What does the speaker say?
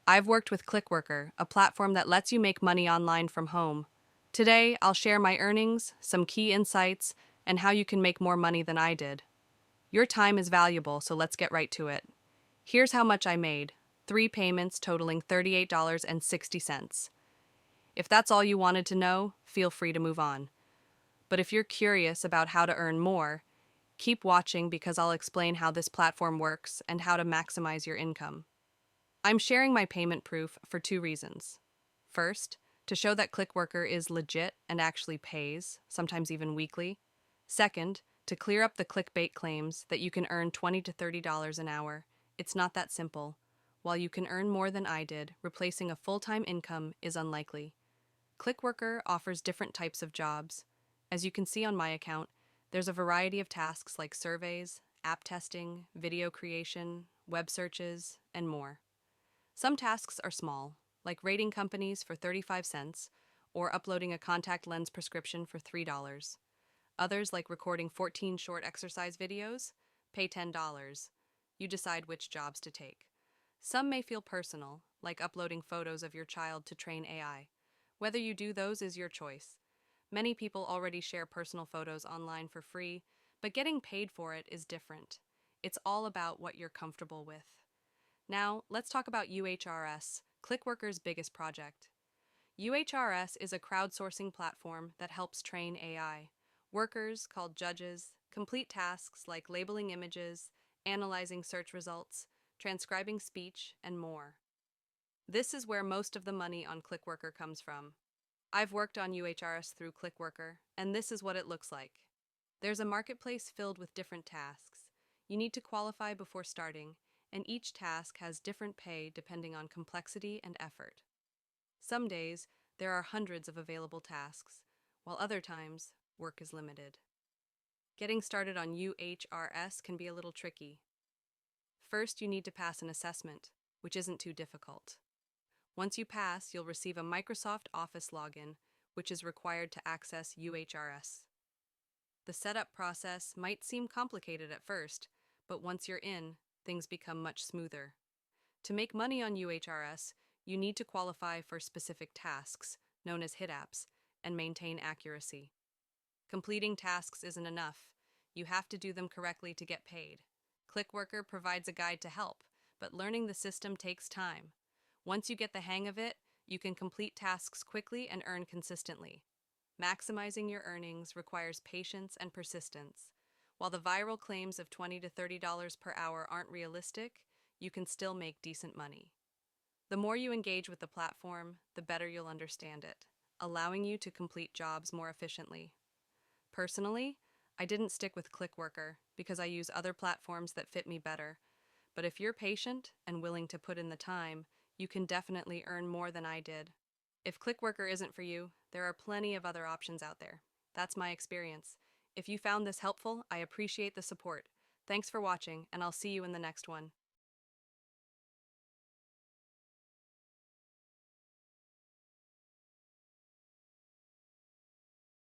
I've worked with Clickworker, a platform that lets you make money online from home. Today, I'll share my earnings, some key insights, and how you can make more money than I did. Your time is valuable, so let's get right to it. Here's how much I made: 3 payments totaling $38.60. If that's all you wanted to know, feel free to move on. But if you're curious about how to earn more, keep watching because I'll explain how this platform works and how to maximize your income. I'm sharing my payment proof for two reasons. First, to show that Clickworker is legit and actually pays, sometimes even weekly. Second, to clear up the clickbait claims that you can earn $20 to $30 an hour. It's not that simple. While you can earn more than I did, replacing a full-time income is unlikely. Clickworker offers different types of jobs. As you can see on my account, there's a variety of tasks like surveys, app testing, video creation, web searches, and more. Some tasks are small, like rating companies for 35 cents or uploading a contact lens prescription for $3. Others, like recording 14 short exercise videos, pay $10. You decide which jobs to take. Some may feel personal, like uploading photos of your child to train AI. Whether you do those is your choice. Many people already share personal photos online for free, but getting paid for it is different. It's all about what you're comfortable with. Now, let's talk about UHRS, Clickworker's biggest project. UHRS is a crowdsourcing platform that helps train AI. Workers, called judges, complete tasks like labeling images, analyzing search results, transcribing speech, and more. This is where most of the money on Clickworker comes from. I've worked on UHRS through Clickworker, and this is what it looks like. There's a marketplace filled with different tasks. You need to qualify before starting, and each task has different pay depending on complexity and effort. Some days, there are hundreds of available tasks, while other times, work is limited. Getting started on UHRS can be a little tricky. First, you need to pass an assessment, which isn't too difficult. Once you pass, you'll receive a Microsoft Office login, which is required to access UHRS. The setup process might seem complicated at first, but once you're in, things become much smoother. To make money on UHRS, you need to qualify for specific tasks, known as hit apps, and maintain accuracy. Completing tasks isn't enough. You have to do them correctly to get paid. Clickworker provides a guide to help, but learning the system takes time. Once you get the hang of it, you can complete tasks quickly and earn consistently. Maximizing your earnings requires patience and persistence. While the viral claims of $20 to $30 per hour aren't realistic, you can still make decent money. The more you engage with the platform, the better you'll understand it, allowing you to complete jobs more efficiently. Personally, I didn't stick with Clickworker because I use other platforms that fit me better. But if you're patient and willing to put in the time, you can definitely earn more than I did. If Clickworker isn't for you, there are plenty of other options out there. That's my experience. If you found this helpful, I appreciate the support. Thanks for watching, and I'll see you in the next one.